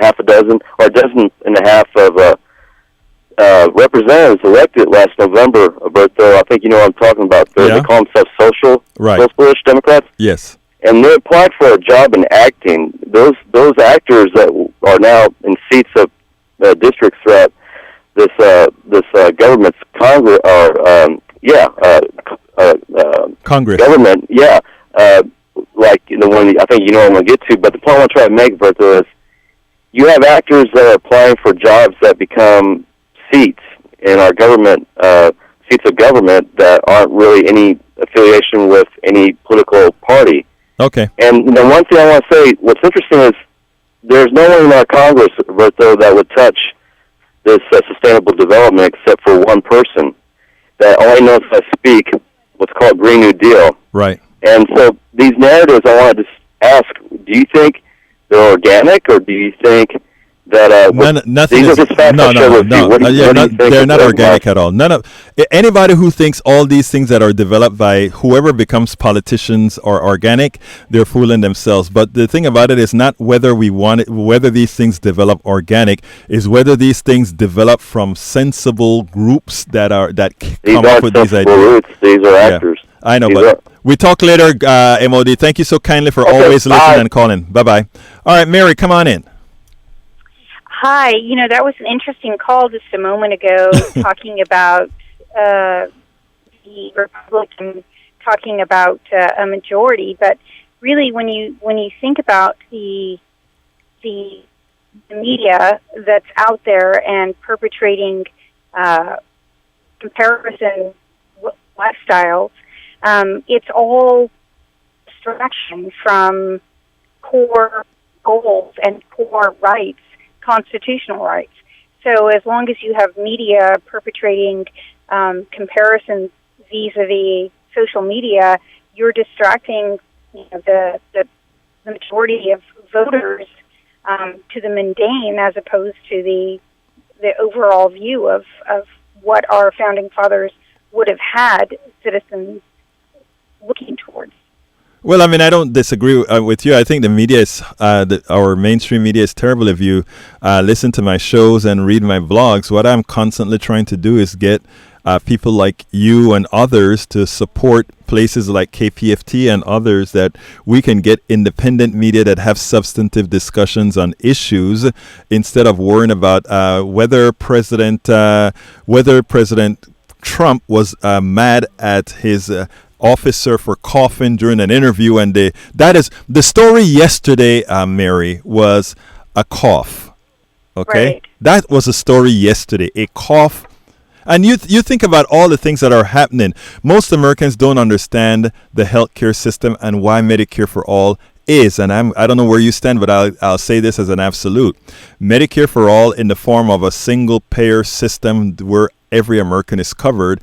half a dozen or a dozen and a half of representatives elected last November, Alberto. I think you know what I'm talking about. They call themselves socialist Democrats. Yes. And they applied for a job in acting. Those actors that are now in seats of districts throughout this government's Congress Congress government, one I think you know what I'm going to get to, but the point I want to try to make, Bertha, is you have actors that are applying for jobs that become seats in our government, seats of government that aren't really any affiliation with any political party. Okay. And one thing I want to say, what's interesting is there's no one in our Congress, Bertha, that would touch this sustainable development except for one person that only knows how to speak what's called Green New Deal. Right. And so these narratives, I wanted to ask, do you think they're organic, or do you think nothing these is, are just facts no, I share with you. What do you think they're not of organic at all. Anybody who thinks all these things that are developed by whoever becomes politicians are organic, they're fooling themselves. But the thing about it is not whether we want it, whether these things develop organic, is whether these things develop from sensible groups that come up with these ideas. Roots. These are actors. I know, but we talk later, MOD. Thank you so kindly for always listening and calling. Bye-bye. All right, Mary, come on in. Hi. That was an interesting call just a moment ago, talking about the Republican talking about a majority. But really, when you think about the media that's out there and perpetrating comparison lifestyles, it's all distraction from core goals and core rights, constitutional rights. So as long as you have media perpetrating comparisons vis-a-vis social media, you're distracting the majority of voters to the mundane, as opposed to the overall view of what our founding fathers would have had citizens looking towards. Well, I mean, I don't disagree with you. I think the media is, our mainstream media is terrible. If you listen to my shows and read my blogs, what I'm constantly trying to do is get people like you and others to support places like KPFT and others, that we can get independent media that have substantive discussions on issues, instead of worrying about whether President Trump was mad at his officer for coughing during an interview, and that is the story yesterday. Mary, was a cough. Okay, right. That was a story yesterday, a cough. And you think about all the things that are happening. Most Americans don't understand the healthcare system and why Medicare for all is, and I don't know where you stand, but I'll say this as an absolute. Medicare for all, in the form of a single payer system where every American is covered,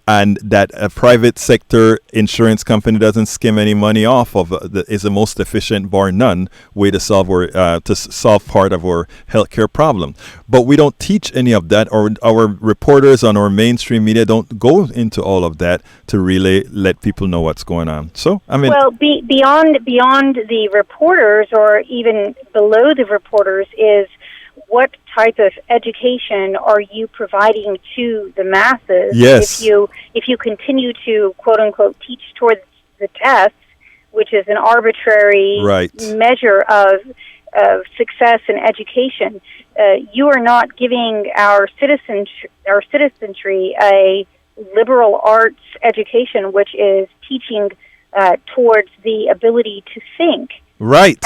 and that a private sector insurance company doesn't skim any money off of, is the most efficient, bar none, way to solve part of our healthcare problem. But we don't teach any of that, or our reporters on our mainstream media don't go into all of that to really let people know what's going on. So, I mean, well, beyond the reporters, or even below the reporters, is what type of education are you providing to the masses? Yes. If you continue to, quote unquote, teach towards the test, which is an arbitrary measure of success in education, you are not giving our citizenry a liberal arts education, which is teaching towards the ability to think. Right.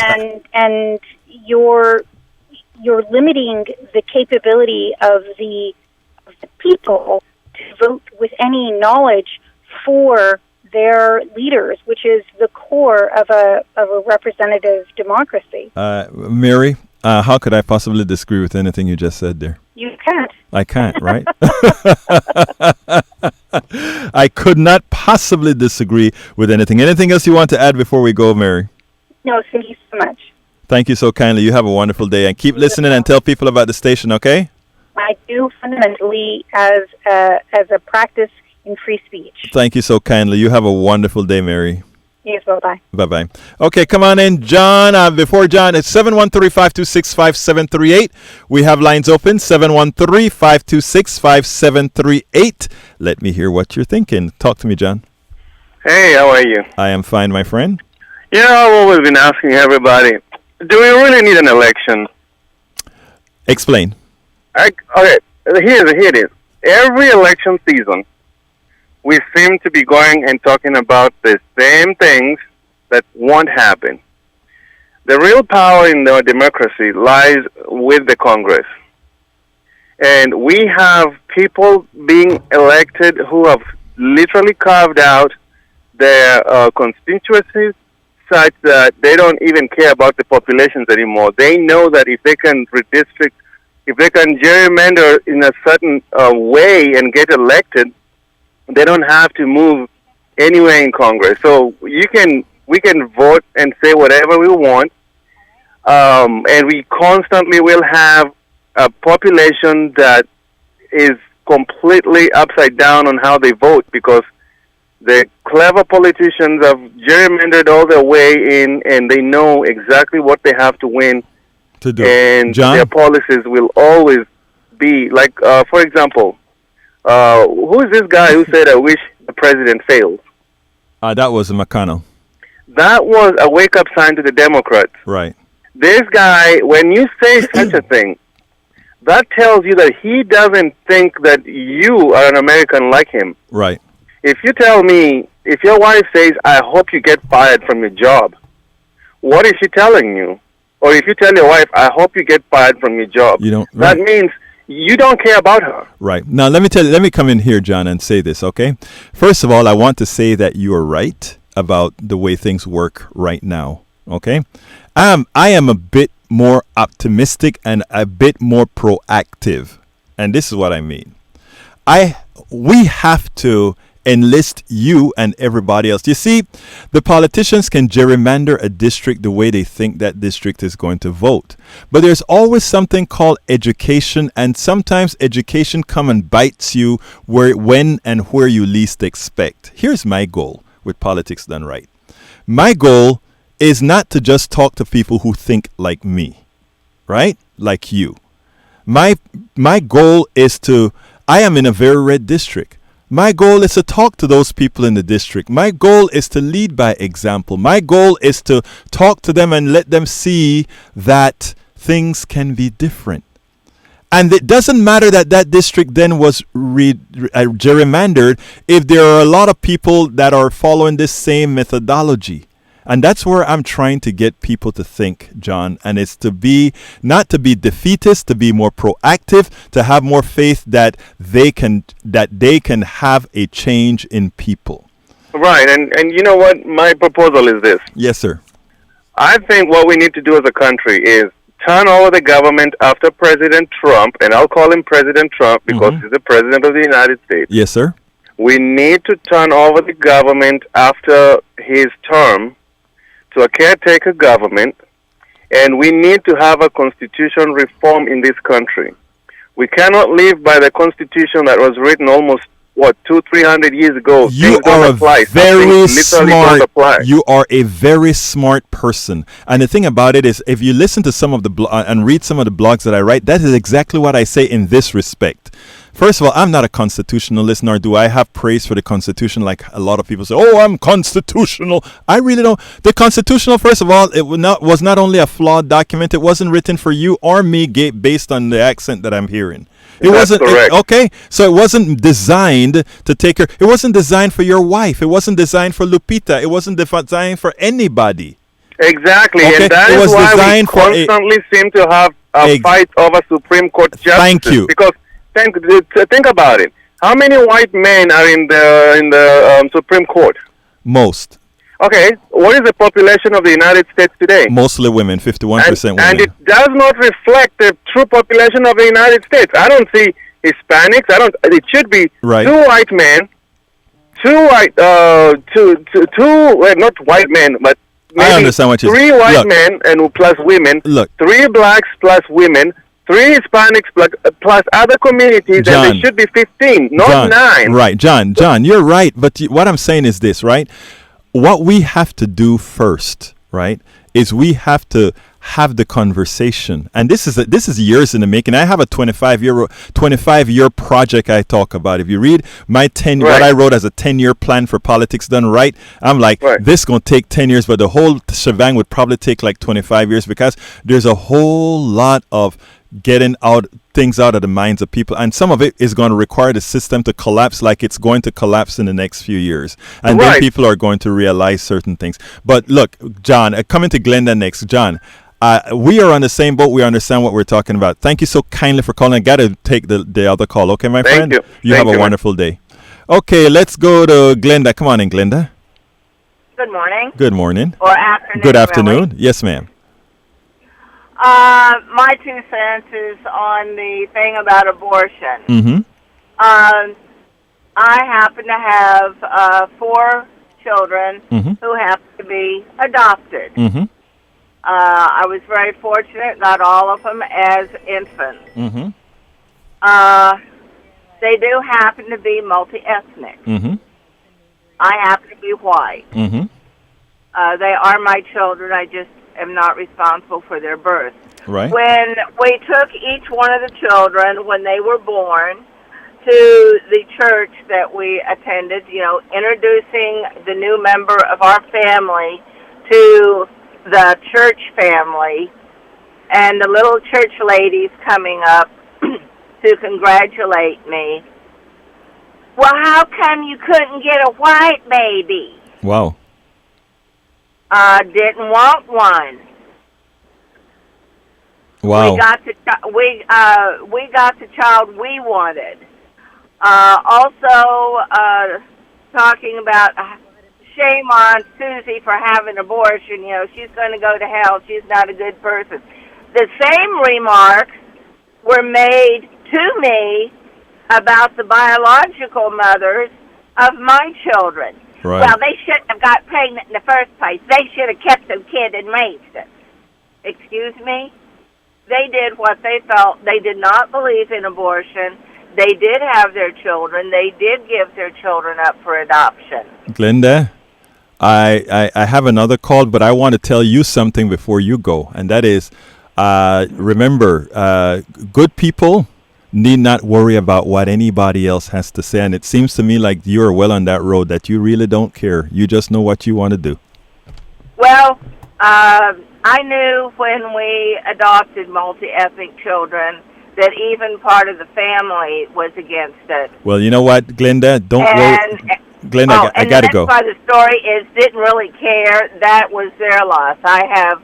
And you're limiting the capability of the people to vote with any knowledge for their leaders, which is the core of a representative democracy. Mary, how could I possibly disagree with anything you just said there? You can't. I can't, right? I could not possibly disagree with anything. Anything else you want to add before we go, Mary? No, thank you so much. Thank you so kindly. You have a wonderful day, and keep listening and tell people about the station, okay? I do fundamentally as a practice in free speech. Thank you so kindly. You have a wonderful day, Mary. Yes, bye-bye. Bye-bye. Okay, come on in, John. Before John, it's 713-526-5738. We have lines open, 713-526-5738. Let me hear what you're thinking. Talk to me, John. Hey, how are you? I am fine, my friend. I've always been asking everybody, do we really need an election? Explain. Okay, here it is. Every election season, we seem to be going and talking about the same things that won't happen. The real power in our democracy lies with the Congress. And we have people being elected who have literally carved out their constituencies such that they don't even care about the populations anymore. They know that if they can redistrict, if they can gerrymander in a certain way and get elected, they don't have to move anywhere in Congress. So we can vote and say whatever we want. and we constantly will have a population that is completely upside down on how they vote because the clever politicians have gerrymandered all their way in, and they know exactly what they have to win. To do. And John? their policies will always be like, for example, who is this guy who said, "I wish the president failed"? That was McConnell. That was a wake-up sign to the Democrats. Right. This guy, when you say such a thing, that tells you that he doesn't think that you are an American like him. Right. If you tell me, if your wife says, "I hope you get fired from your job," what is she telling you? Or if you tell your wife, "I hope you get fired from your job," you don't. That means you don't care about her. Right. Now, let me come in here, John, and say this, okay? First of all, I want to say that you are right about the way things work right now, okay? I am a bit more optimistic and a bit more proactive. And this is what I mean. We have to enlist you and everybody else. You see, the politicians can gerrymander a district the way they think that district is going to vote. But there's always something called education, and sometimes education comes and bites you when and where you least expect. Here's my goal with Politics Done Right. My goal is not to just talk to people who think like me, right? Like you. My goal is I am in a very red district. My goal is to talk to those people in the district. My goal is to lead by example. My goal is to talk to them and let them see that things can be different. And it doesn't matter that district then was gerrymandered if there are a lot of people that are following this same methodology. And that's where I'm trying to get people to think, John. And it's not to be defeatist, to be more proactive, to have more faith that they can have a change in people. Right. And you know what? My proposal is this. Yes, sir. I think what we need to do as a country is turn over the government after President Trump, and I'll call him President Trump because he's the President of the United States. Yes, sir. We need to turn over the government after his term to a caretaker government, and we need to have a constitution reform in this country. We cannot live by the constitution that was written almost 200-300 years ago. You are very smart. You are a very smart person. And the thing about it is, if you listen to some of the and read some of the blogs that I write, that is exactly what I say in this respect. First of all, I'm not a constitutionalist, nor do I have praise for the Constitution like a lot of people say, "Oh, I'm constitutional." I really don't. The Constitutional, first of all, it was not only a flawed document, it wasn't written for you or me based on the accent that I'm hearing. It wasn't okay. So it wasn't designed to take her. It wasn't designed for your wife. It wasn't designed for Lupita. It wasn't designed for anybody. Exactly, okay? And that is why we constantly seem to have a fight over Supreme Court justice. Thank you. Because think about it. How many white men are in the Supreme Court? Most. Okay, what is the population of the United States today? Mostly women, 51% women. And it does not reflect the true population of the United States. I don't see Hispanics. It should be two white men, not white men, but maybe I understand what you're saying. 3 white men and plus women, 3 blacks plus women, 3 Hispanics plus other communities, John, and there should be 15, not 9. Right, John, you're right. But what I'm saying is this, right? What we have to do first, right, is we have to have the conversation. And this is years in the making. I have a 25-year project I talk about. If you read my what I wrote as a 10-year plan for Politics Done Right, I'm like, this is going to take 10 years, but the whole shebang would probably take like 25 years because there's a whole lot of getting things out of the minds of people, and some of it is going to require the system to collapse like it's going to collapse in the next few years, and then people are going to realize certain things. But look, John, coming to Glenda next. John, we are on the same boat. We understand what we're talking about. Thank you so kindly for calling. I got to take the other call. Okay, my friend? Thank you. You have a wonderful day. Okay, let's go to Glenda. Come on in, Glenda. Good morning. Good morning. Or afternoon. Good afternoon. Really. Yes, ma'am. My 2 cents is on the thing about abortion. Mm-hmm. I happen to have 4 children who happen to be adopted. Mm-hmm. I was very fortunate, got all of them as infants. Mm-hmm. They do happen to be multi-ethnic. Mm-hmm. I happen to be white. Mm-hmm. They are my children. I just am not responsible for their birth. Right. When we took each one of the children when they were born to the church that we attended, introducing the new member of our family to the church family, and the little church ladies coming up to congratulate me. Well, how come you couldn't get a white baby? Wow. Didn't want one. Wow. We got the child we wanted. Also, talking about shame on Susie for having an abortion. She's going to go to hell. She's not a good person. The same remarks were made to me about the biological mothers of my children. Right. Well, they shouldn't have got pregnant in the first place. They should have kept the kid and raised it. Excuse me? They did what they felt. They did not believe in abortion. They did have their children. They did give their children up for adoption. Glenda, I have another call, but I want to tell you something before you go, and that is, remember, good people need not worry about what anybody else has to say, and it seems to me like you are well on that road, that you really don't care. You just know what you want to do. Well, I knew when we adopted multi-ethnic children that even part of the family was against it. Well, you know what, Glenda? Don't worry. Glenda, I got to go. And the next part of the story is didn't really care. That was their loss. I have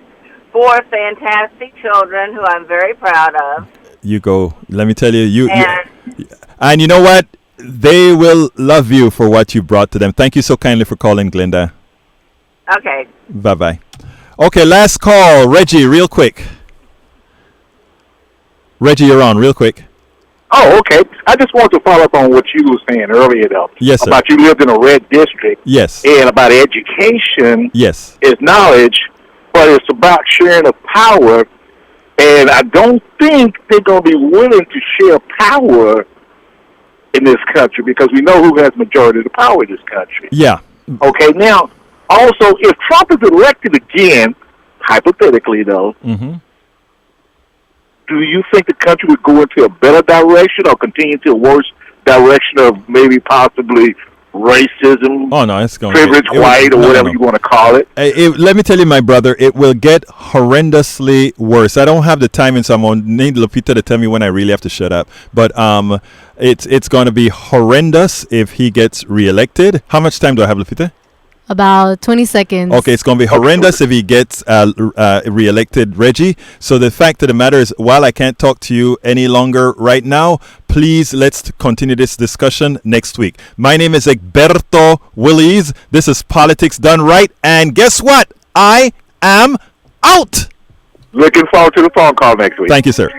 4 fantastic children who I'm very proud of. You go. Let me tell you, and you know what? They will love you for what you brought to them. Thank you so kindly for calling, Glenda. Okay. Bye-bye. Okay, last call. Reggie, real quick. Reggie, you're on, real quick. Oh, okay. I just want to follow up on what you were saying earlier, though. Yes, sir. About you lived in a red district. Yes. And about education. Yes. Is knowledge, but it's about sharing of power. And I don't think they're going to be willing to share power in this country because we know who has majority of the power in this country. Yeah. Okay, now, also, if Trump is elected again, hypothetically, though, do you think the country would go into a better direction or continue to a worse direction of maybe possibly racism, it's going privilege, white, or whatever you want to call it? Let me tell you, my brother, it will get horrendously worse. I don't have the timing, so I'm going to need Lupita to tell me when I really have to shut up. But it's going to be horrendous if he gets reelected. How much time do I have, Lupita? About 20 seconds. Okay, it's going to be horrendous if he gets reelected, Reggie. So the fact of the matter is, while I can't talk to you any longer right now, please let's continue this discussion next week. My name is Egberto Willies. This is Politics Done Right. And guess what? I am out. Looking forward to the phone call next week. Thank you, sir.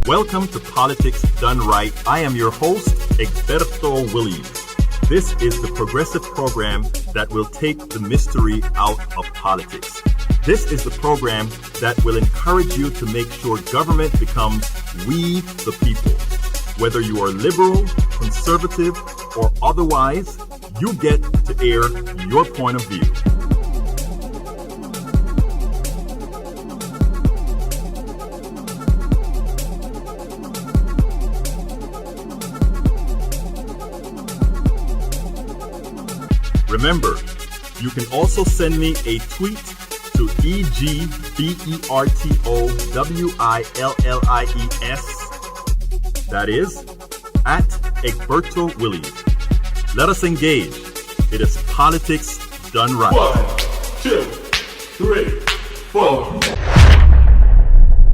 Welcome to Politics Done Right. I am your host, Egberto Willies. This is the progressive program that will take the mystery out of politics. This is the program that will encourage you to make sure government becomes we the people. Whether you are liberal, conservative, or otherwise, you get to air your point of view. Remember, you can also send me a tweet to EGBERTOWILLIES. That is, at Egberto Willies. Let us engage. It is Politics Done Right. 1, 2, 3, 4.